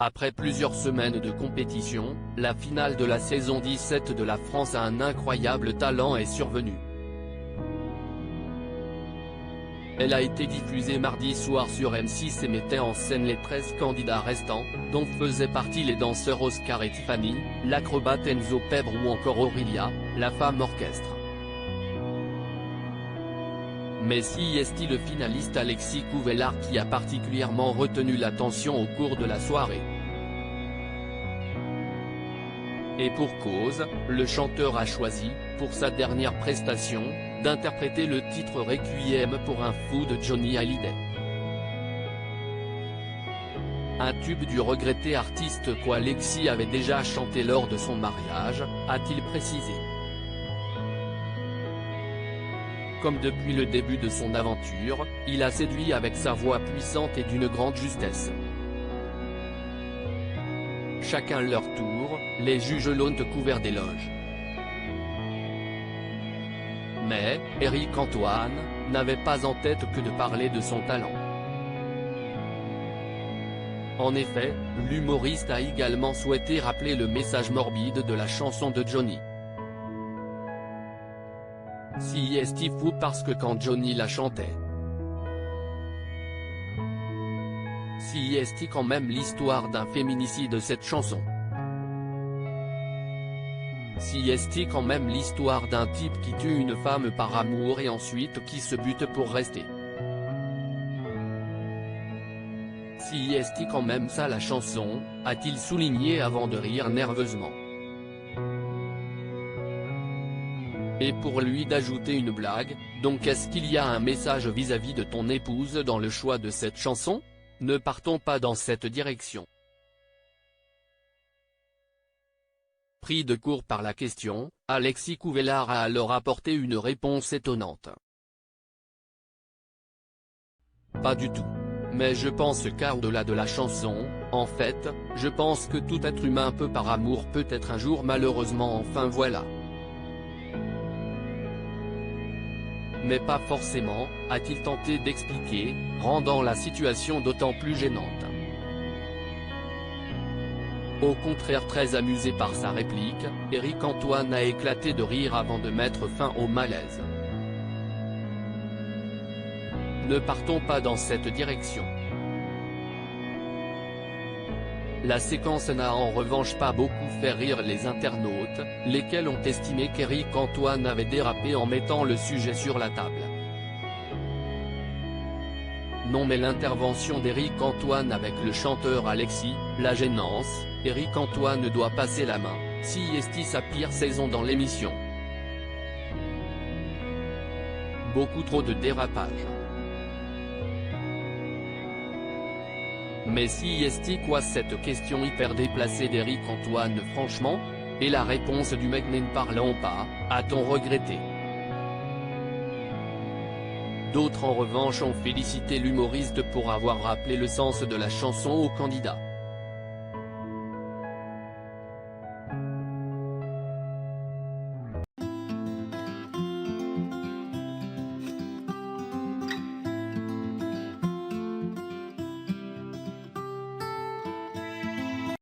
Après plusieurs semaines de compétition, la finale de la saison 17 de la France à un incroyable talent est survenue. Elle a été diffusée mardi soir sur M6 et mettait en scène les 13 candidats restants, dont faisaient partie les danseurs Oscar et Tiffany, l'acrobate Enzo Pebre ou encore Aurélia, la femme orchestre. Mais si est-il le finaliste Alexis Couvellard qui a particulièrement retenu l'attention au cours de la soirée. Et pour cause, le chanteur a choisi, pour sa dernière prestation, d'interpréter le titre Requiem pour un fou de Johnny Hallyday. Un tube du regretté artiste qu'Alexis avait déjà chanté lors de son mariage, a-t-il précisé. Comme depuis le début de son aventure, il a séduit avec sa voix puissante et d'une grande justesse. Chacun leur tour, les juges l'ont couvert d'éloges. Mais, Éric Antoine, n'avait pas en tête que de parler de son talent. En effet, l'humoriste a également souhaité rappeler le message morbide de la chanson de Johnny. Si est fou parce que quand Johnny la chantait. Si est quand même l'histoire d'un féminicide cette chanson. Si est quand même l'histoire d'un type qui tue une femme par amour et ensuite qui se bute pour rester. Si est quand même ça la chanson, a-t-il souligné avant de rire nerveusement. Et pour lui d'ajouter une blague, donc est-ce qu'il y a un message vis-à-vis de ton épouse dans le choix de cette chanson? Ne partons pas dans cette direction. Pris de court par la question, Alexis Couvellard a alors apporté une réponse étonnante. Pas du tout. Mais je pense qu'au-delà de la chanson, en fait, je pense que tout être humain peut par amour peut-être un jour malheureusement enfin voilà. Mais pas forcément, a-t-il tenté d'expliquer, rendant la situation d'autant plus gênante. Au contraire très amusé par sa réplique, Éric Antoine a éclaté de rire avant de mettre fin au malaise. Ne partons pas dans cette direction. La séquence n'a en revanche pas beaucoup fait rire les internautes, lesquels ont estimé qu'Éric Antoine avait dérapé en mettant le sujet sur la table. Non mais l'intervention d'Éric Antoine avec le chanteur Alexis, la gênance, Éric Antoine doit passer la main, si est sa pire saison dans l'émission. Beaucoup trop de dérapage. Mais si est quoi cette question hyper déplacée d'Éric Antoine franchement? Et la réponse du mec n'en parlons pas, a-t-on regretté? D'autres en revanche ont félicité l'humoriste pour avoir rappelé le sens de la chanson au candidat.